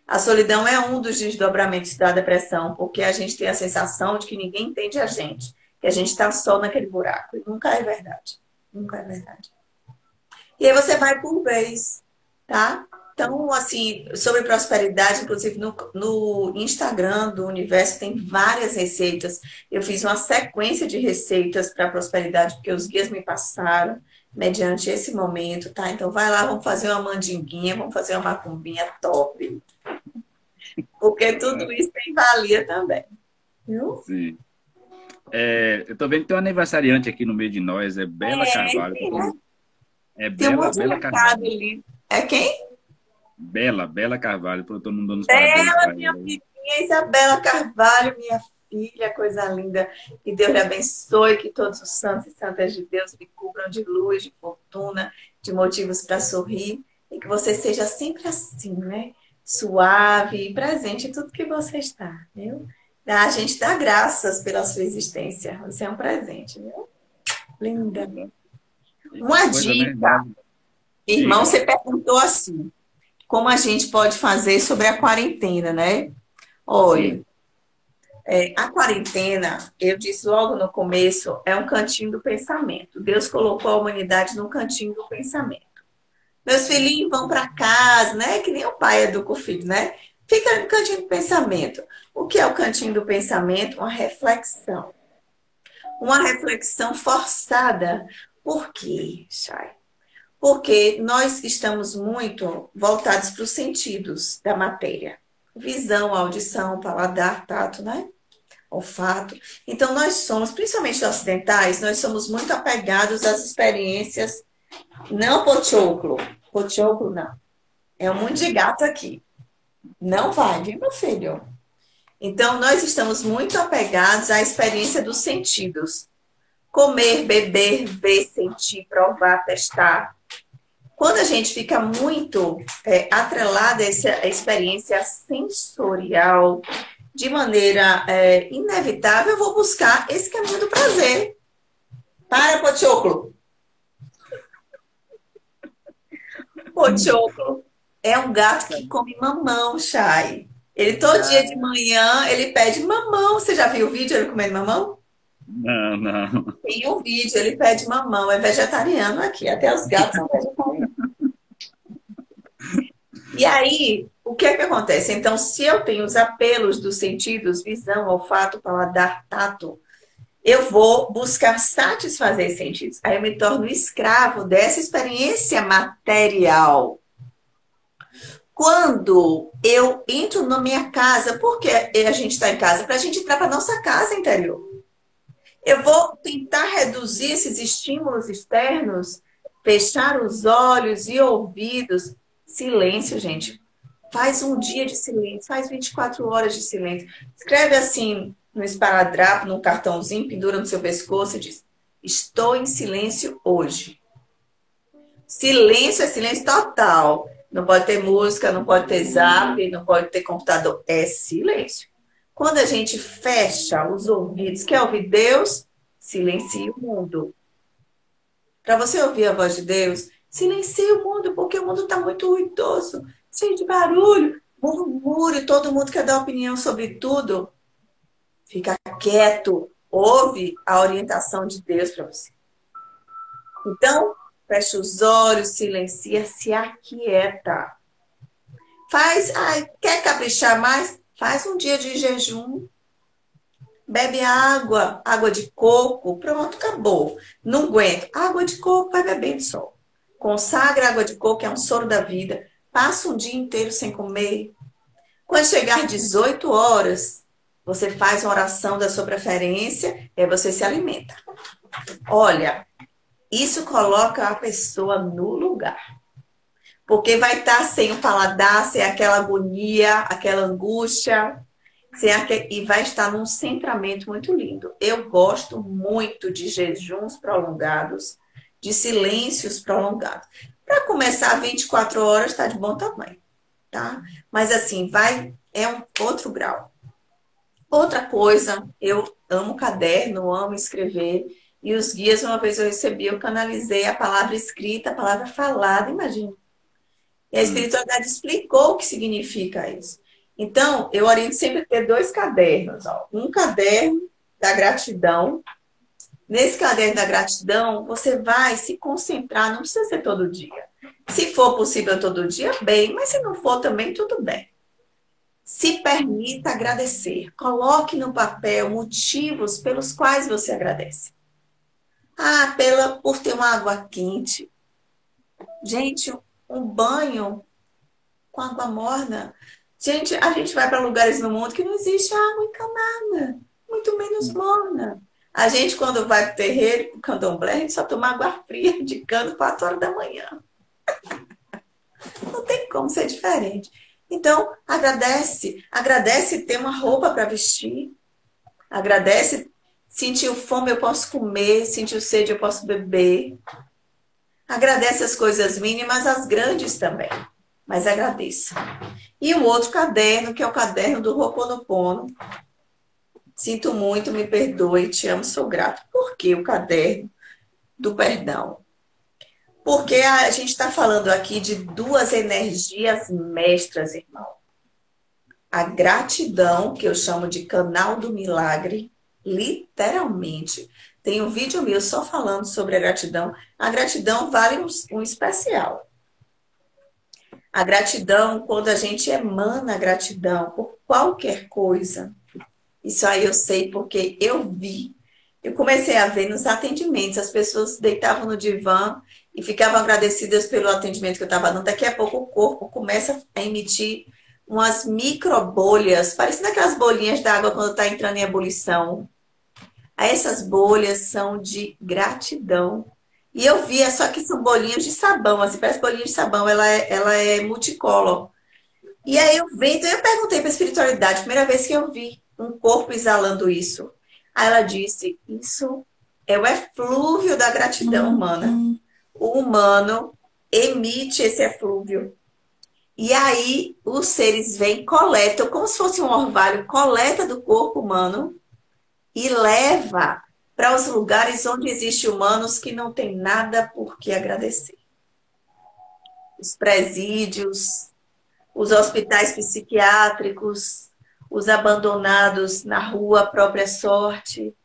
A solidão é um dos desdobramentos da depressão, porque a gente tem a sensação de que ninguém entende a gente, que a gente está só naquele buraco. E nunca é verdade. Nunca é verdade. E aí você vai por vez, tá? Então, assim, sobre prosperidade, inclusive no Instagram do Universo tem várias receitas. Eu fiz uma sequência de receitas para prosperidade, porque os guias me passaram. mediante esse momento, tá? Então vai lá, vamos fazer uma mandinguinha, vamos fazer uma macumbinha top, porque tudo isso tem valia também, viu? Sim. Eu tô vendo que tem um aniversariante aqui no meio de nós, é Bela Carvalho. Sim, né? É Tem um Bela, monte de Bela recado Carvalho. ali. É quem? Bela Carvalho. Tô todo mundo dando os parabéns Bela, para minha ela. filhinha Isabela Carvalho, minha filha, coisa linda. Que Deus lhe abençoe, que todos os santos e santas de Deus lhe cubram de luz, de fortuna, de motivos para sorrir. E que você seja sempre assim, né? Suave e presente em tudo que você está, viu? A gente dá graças pela sua existência. Você é um presente, viu? Linda. E que Uma coisa, né? dica. Irmão, Diga. você perguntou assim, como a gente pode fazer sobre a quarentena, né? Olha, Sim. a quarentena, eu disse logo no começo, é um cantinho do pensamento. Deus colocou a humanidade num cantinho do pensamento. Meus filhinhos vão para casa, né? Que nem o pai educa o filho, né? Fica no cantinho do pensamento. O que é o cantinho do pensamento? Uma reflexão. Uma reflexão forçada. Por quê, Chay? Porque nós estamos muito voltados para os sentidos da matéria. Visão, audição, paladar, tato, né? Olfato. Então, nós somos, principalmente ocidentais, nós somos muito apegados às experiências, não pochoclo. Pochoclo, não. É um mundo de gato aqui. Não vai, viu, meu filho? Então, nós estamos muito apegados à experiência dos sentidos. Comer, beber, ver, sentir, provar, testar. Quando a gente fica muito atrelada a essa experiência sensorial, de maneira inevitável, eu vou buscar esse caminho do prazer. Para, Pochoclo. Pochoclo é um gato que come mamão, Chay. Ele todo dia de manhã, ele pede mamão. Você já viu o vídeo ele comendo mamão? Não, não. Tem um vídeo, ele pede mamão. É vegetariano aqui. Até os gatos são vegetarianos. E aí, o que é que acontece? Então, se eu tenho os apelos dos sentidos, visão, olfato, paladar, tato, eu vou buscar satisfazer esses sentidos. Aí eu me torno escravo dessa experiência material. Quando eu entro na minha casa, por que a gente está em casa? Para a gente entrar para a nossa casa interior. Eu vou tentar reduzir esses estímulos externos, fechar os olhos e ouvidos. Silêncio, gente. Faz um dia de silêncio, faz 24 horas de silêncio. Escreve assim no esparadrapo, num cartãozinho, pendura no seu pescoço e diz: estou em silêncio hoje. Silêncio é silêncio total. Não pode ter música, não pode ter zap, não pode ter computador. É silêncio. Quando a gente fecha os ouvidos, quer ouvir Deus? Silencia o mundo. Para você ouvir a voz de Deus, silencia o mundo, porque o mundo está muito ruidoso, cheio de barulho, murmúrio, todo mundo quer dar opinião sobre tudo. Fica quieto, ouve a orientação de Deus para você. Então, fecha os olhos, silencia, se aquieta. Faz, quer caprichar mais? Faz um dia de jejum. Bebe água, água de coco, pronto, acabou. Não aguento. Água de coco, vai bebendo só. Consagra a água de coco, que é um soro da vida. Passa um dia inteiro sem comer. Quando chegar 18 horas, você faz uma oração da sua preferência e aí você se alimenta. Olha, isso coloca a pessoa no lugar. Porque vai estar sem o paladar, sem aquela agonia, aquela angústia, e vai estar num centramento muito lindo. Eu gosto muito de jejuns prolongados, de silêncios prolongados. Para começar 24 horas, está de bom tamanho, tá? Mas assim, é um outro grau. Outra coisa, eu amo caderno, amo escrever. E os guias, uma vez eu recebi, eu canalizei a palavra escrita, a palavra falada, imagina. E a espiritualidade explicou o que significa isso. Então, eu oriento sempre a ter 2 cadernos. Ó. Um caderno da gratidão. Nesse caderno da gratidão, você vai se concentrar, não precisa ser todo dia. Se for possível todo dia, bem, mas se não for também, tudo bem. Se permita agradecer. Coloque no papel motivos pelos quais você agradece. Ah, por ter uma água quente. Gente, um banho com água morna. Gente, a gente vai para lugares no mundo que não existe água encanada, muito menos morna. A gente, quando vai para o terreiro, para o candomblé, a gente só toma água fria de cano 4 horas da manhã. Não tem como ser diferente. Então, agradece. Agradece ter uma roupa para vestir. Agradece. Sentiu fome, eu posso comer. Sentiu sede, eu posso beber. Agradece as coisas mínimas, as grandes também. Mas agradeça. E o outro caderno, que é o caderno do Ho'oponopono. Sinto muito, me perdoe, te amo, sou grato. Por que o caderno do perdão? Porque a gente está falando aqui de duas energias mestras, irmão. A gratidão, que eu chamo de canal do milagre, literalmente. Tem um vídeo meu só falando sobre a gratidão. A gratidão vale um especial. A gratidão, quando a gente emana gratidão por qualquer coisa, isso aí eu sei porque eu vi. Eu comecei a ver nos atendimentos, as pessoas deitavam no divã e ficavam agradecidas pelo atendimento que eu estava dando. Daqui a pouco o corpo começa a emitir umas microbolhas, parecendo aquelas bolinhas d'água quando está entrando em ebulição. Aí essas bolhas são de gratidão. E eu vi, é só que são bolinhas de sabão, assim, parece bolinha de sabão, ela é multicolor. E aí eu vi, então eu perguntei para a espiritualidade, primeira vez que eu vi um corpo exalando isso. Aí ela disse, isso é o eflúvio da gratidão humana. O humano emite esse eflúvio. E aí os seres vêm, coletam, como se fosse um orvalho, coleta do corpo humano e leva para os lugares onde existem humanos que não têm nada por que agradecer. Os presídios, os hospitais psiquiátricos, os abandonados na rua à própria sorte.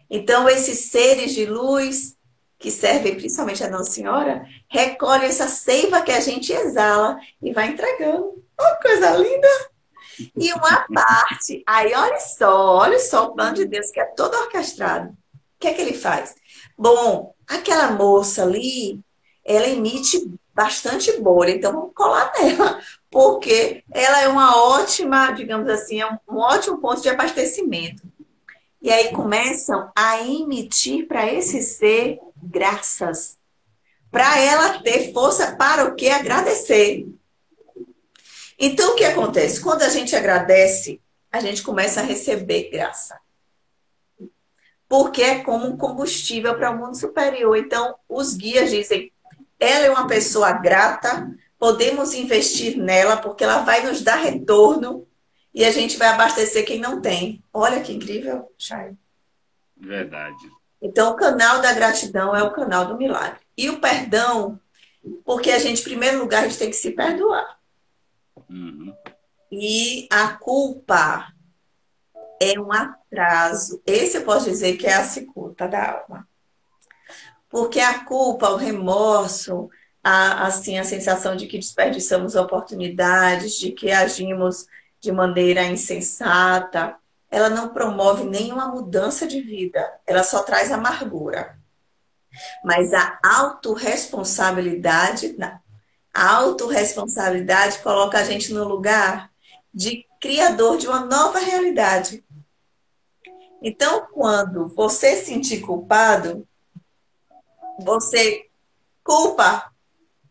Então, esses seres de luz, que servem principalmente a Nossa Senhora, recolhem essa seiva que a gente exala e vai entregando. Oh, coisa linda! E uma parte, aí olha só o plano de Deus, que é todo orquestrado. O que é que ele faz? Bom, aquela moça ali, ela emite bastante bolha, então vamos colar nela, porque ela é uma ótima, digamos assim, é um ótimo ponto de abastecimento. E aí começam a emitir para esse ser graças, para ela ter força para o que? Agradecer. Então, o que acontece? Quando a gente agradece, a gente começa a receber graça. Porque é como um combustível para o mundo superior. Então, os guias dizem, ela é uma pessoa grata, podemos investir nela, porque ela vai nos dar retorno e a gente vai abastecer quem não tem. Olha que incrível, Chay. Verdade. Então, o canal da gratidão é o canal do milagre. E o perdão, porque a gente, em primeiro lugar, a gente tem que se perdoar. Uhum. E a culpa é um atraso. Esse eu posso dizer que é a cicuta da alma. Porque a culpa, o remorso, assim, a sensação de que desperdiçamos oportunidades, de que agimos de maneira insensata, ela não promove nenhuma mudança de vida, ela só traz amargura. Mas a autorresponsabilidade, não. A autorresponsabilidade coloca a gente no lugar de criador de uma nova realidade. Então, quando você se sentir culpado, você culpa,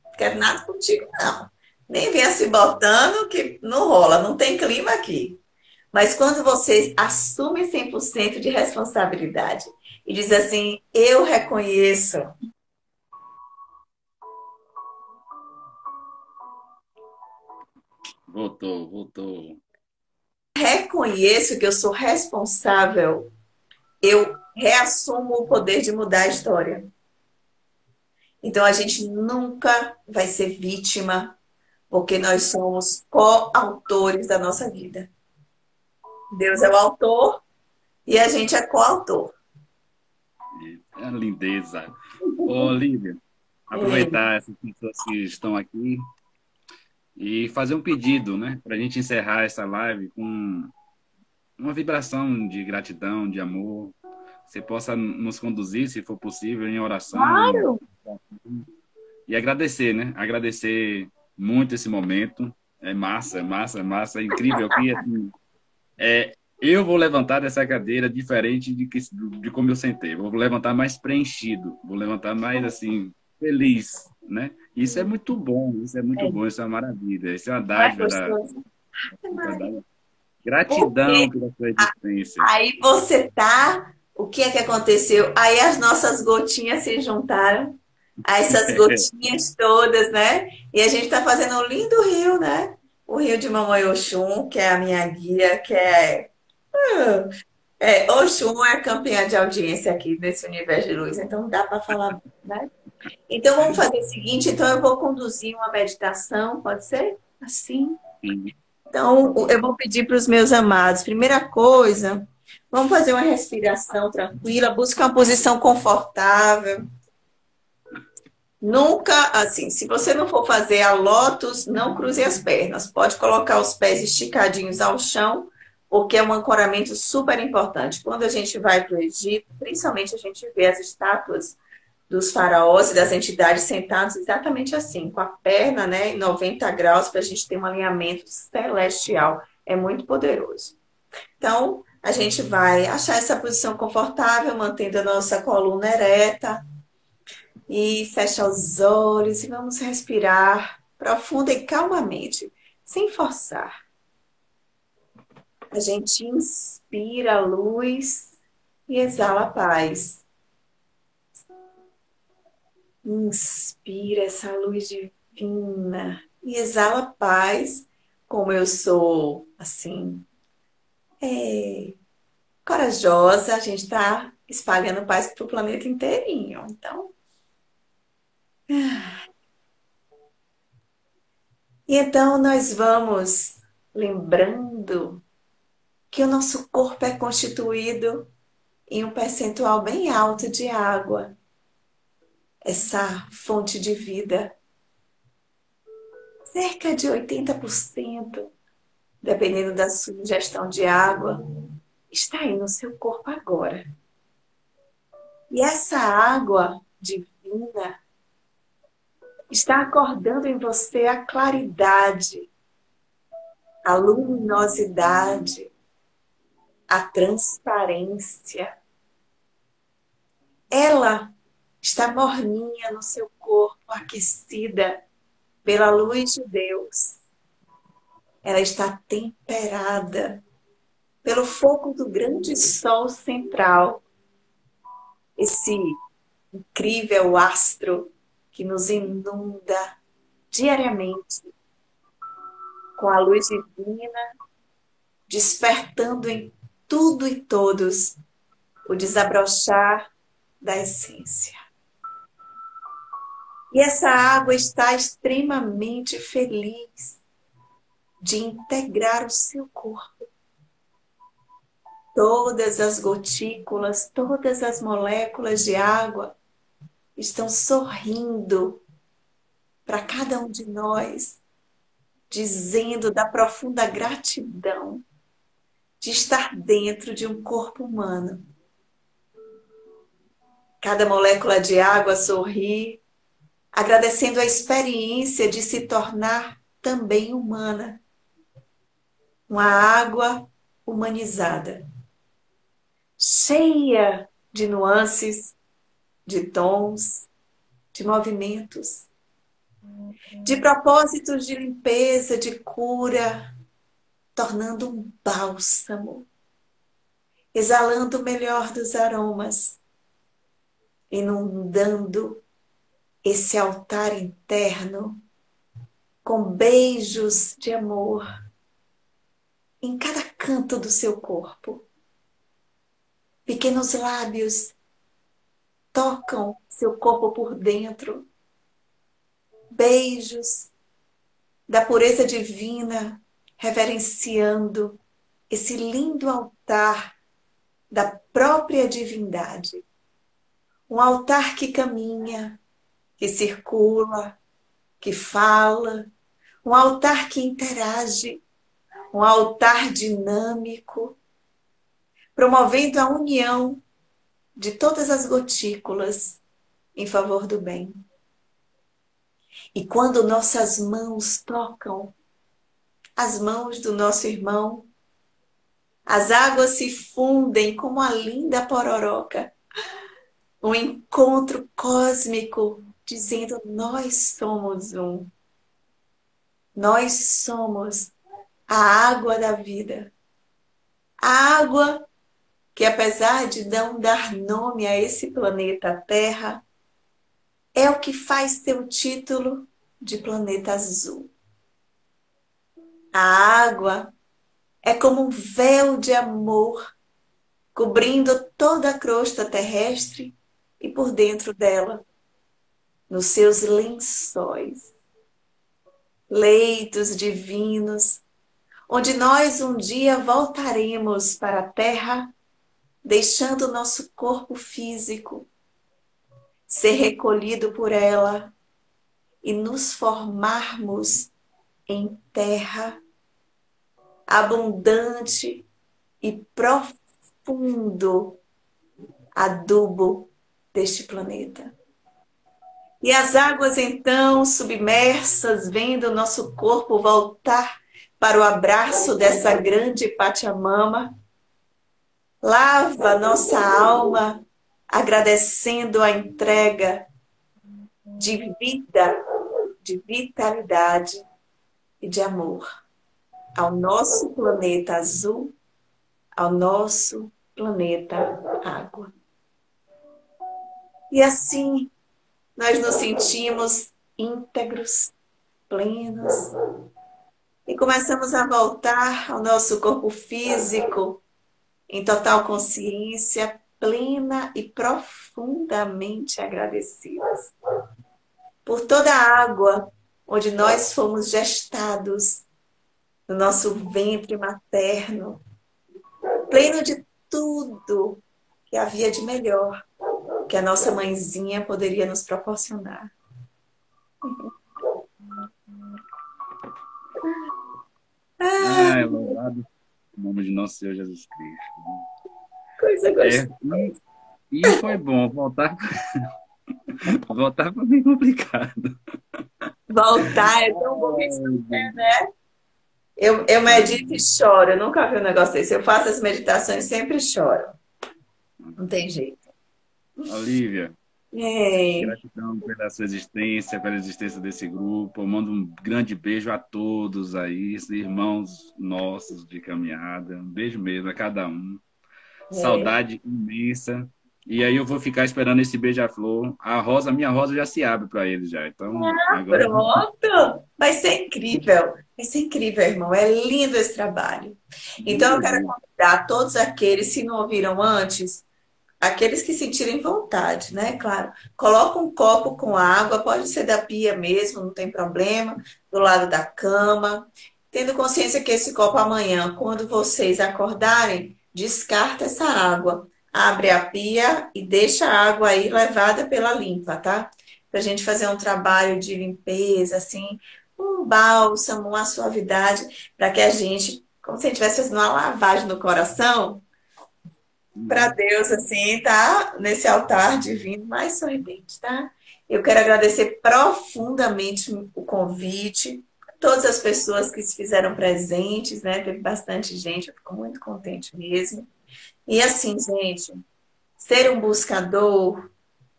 não quero nada contigo, não. Nem venha se botando que não rola, não tem clima aqui. Mas quando você assume 100% de responsabilidade e diz assim, eu reconheço. Voltou, voltou. Reconheço que eu sou responsável, eu reassumo o poder de mudar a história. Então a gente nunca vai ser vítima, porque nós somos coautores da nossa vida. Deus é o autor e a gente é coautor. É uma lindeza. Ô, Lívia, É. aproveitar essas pessoas que estão aqui e fazer um pedido, né? Para a gente encerrar essa live com uma vibração de gratidão, de amor. você possa nos conduzir, se for possível, em oração Claro. e agradecer, né? Agradecer muito esse momento. É massa, é massa, é massa, é incrível que assim, eu vou levantar dessa cadeira diferente de como eu sentei. Vou levantar mais preenchido, vou levantar mais assim feliz, né? Isso é muito bom, isso é muito É, bom, isso é uma maravilha, isso é uma não é dádiva gostoso? da Maria. gratidão Porque pela sua existência. aí você tá, o que é que aconteceu? Aí as nossas gotinhas se juntaram, aí essas gotinhas todas, né? E a gente tá fazendo um lindo rio, né? O rio de Mamãe Oxum, que é a minha guia, que Oxum é campeã de audiência aqui nesse universo de luz, então dá para falar, né? Então vamos fazer o seguinte, então eu vou conduzir uma meditação, pode ser? Assim? Então, eu vou pedir para os meus amados, primeira coisa, vamos fazer uma respiração tranquila, busca uma posição confortável. Nunca, assim, se você não for fazer a lótus, não cruze as pernas. Pode colocar os pés esticadinhos ao chão, porque é um ancoramento super importante. Quando a gente vai para o Egito, principalmente a gente vê as estátuas dos faraós e das entidades sentados exatamente assim, com a perna, né, em 90 graus, para a gente ter um alinhamento celestial. É muito poderoso. Então, a gente vai achar essa posição confortável, mantendo a nossa coluna ereta e fecha os olhos e vamos respirar profunda e calmamente, sem forçar. A gente inspira a luz e exala a paz. Inspira essa luz divina e exala a paz, como eu sou, assim, corajosa, a gente está espalhando paz para o planeta inteirinho. Então, e então nós vamos lembrando que o nosso corpo é constituído em um percentual bem alto de água, essa fonte de vida, cerca de 80%, dependendo da sua ingestão de água, está aí no seu corpo agora. E essa água divina está acordando em você a claridade, a luminosidade, a transparência. Ela está morninha no seu corpo, aquecida pela luz de Deus. Ela está temperada pelo fogo do grande sol central, esse incrível astro que nos inunda diariamente com a luz divina, despertando em tudo e todos o desabrochar da essência. E essa água está extremamente feliz de integrar o seu corpo. Todas as gotículas, todas as moléculas de água estão sorrindo para cada um de nós, dizendo da profunda gratidão de estar dentro de um corpo humano. Cada molécula de água sorri, agradecendo a experiência de se tornar também humana. Uma água humanizada, cheia de nuances, de tons, de movimentos, de propósitos de limpeza, de cura, tornando um bálsamo, exalando o melhor dos aromas, inundando esse altar interno com beijos de amor em cada canto do seu corpo. Pequenos lábios tocam seu corpo por dentro. Beijos da pureza divina, reverenciando esse lindo altar da própria divindade. Um altar que caminha, que circula, que fala, um altar que interage, um altar dinâmico, promovendo a união de todas as gotículas em favor do bem. E quando nossas mãos tocam as mãos do nosso irmão, as águas se fundem como a linda pororoca, um encontro cósmico dizendo: nós somos um. Nós somos a água da vida. A água que, apesar de não dar nome a esse planeta Terra, é o que faz ter o título de planeta azul. A água é como um véu de amor cobrindo toda a crosta terrestre e por dentro dela, nos seus lençóis, leitos divinos, onde nós um dia voltaremos para a Terra, deixando o nosso corpo físico ser recolhido por ela e nos formarmos em terra abundante e profundo adubo deste planeta. E as águas então submersas, vendo o nosso corpo voltar para o abraço dessa grande Pachamama, lava nossa alma, agradecendo a entrega de vida, de vitalidade e de amor ao nosso planeta azul, ao nosso planeta água. E assim nós nos sentimos íntegros, plenos, e começamos a voltar ao nosso corpo físico em total consciência, plena e profundamente agradecidas por toda a água onde nós fomos gestados no nosso ventre materno, pleno de tudo que havia de melhor que a nossa mãezinha poderia nos proporcionar. Louvado o nome de nosso Senhor Jesus Cristo. Coisa gostosa. E foi bom voltar. Voltar foi bem complicado. Voltar é tão bom, né? Eu medito e choro. Eu nunca vi um negócio desse. Eu faço as meditações e sempre choro. Não tem jeito. Olívia, gratidão pela sua existência, pela existência desse grupo. Eu mando um grande beijo a todos aí, irmãos nossos de caminhada. Um beijo mesmo a cada um. Saudade imensa. E aí eu vou ficar esperando esse beija-flor. Minha rosa já se abre para eles já. Então, agora... Pronto! Vai ser incrível. Vai ser incrível, irmão. É lindo esse trabalho. Então, eu quero convidar todos aqueles, se não ouviram antes, aqueles que sentirem vontade, né? Claro. Coloca um copo com água, pode ser da pia mesmo, não tem problema, do lado da cama. Tendo consciência que esse copo amanhã, quando vocês acordarem, descarta essa água. Abre a pia e deixa a água aí levada pela limpa, tá? Pra gente fazer um trabalho de limpeza, assim, um bálsamo, uma suavidade, para que a gente, como se a gente estivesse fazendo uma lavagem no coração, para Deus, assim, tá? Nesse altar divino mais sorridente, tá? Eu quero agradecer profundamente o convite, todas as pessoas que se fizeram presentes, né? Teve bastante gente, eu fico muito contente mesmo. E assim, gente, ser um buscador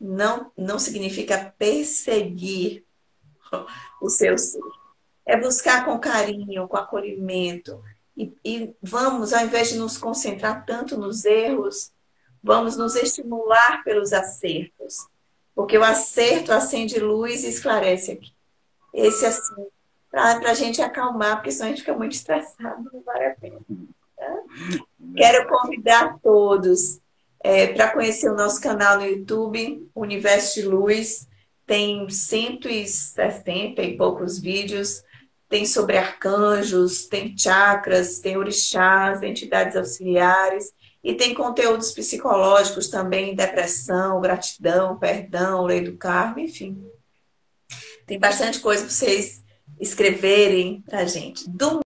não significa perseguir o seu ser. É buscar com carinho, com acolhimento. E vamos, ao invés de nos concentrar tanto nos erros, vamos nos estimular pelos acertos. Porque o acerto acende luz e esclarece aqui. Esse assim, para a gente acalmar, porque senão a gente fica muito estressado, não vale a pena. Tá? Quero convidar todos para conhecer o nosso canal no YouTube, Universo de Luz. Tem 160 e poucos vídeos. Tem sobre arcanjos, tem chakras, tem orixás, entidades auxiliares. E tem conteúdos psicológicos também, depressão, gratidão, perdão, lei do karma, enfim. Tem bastante coisa para vocês escreverem para a gente. Domingo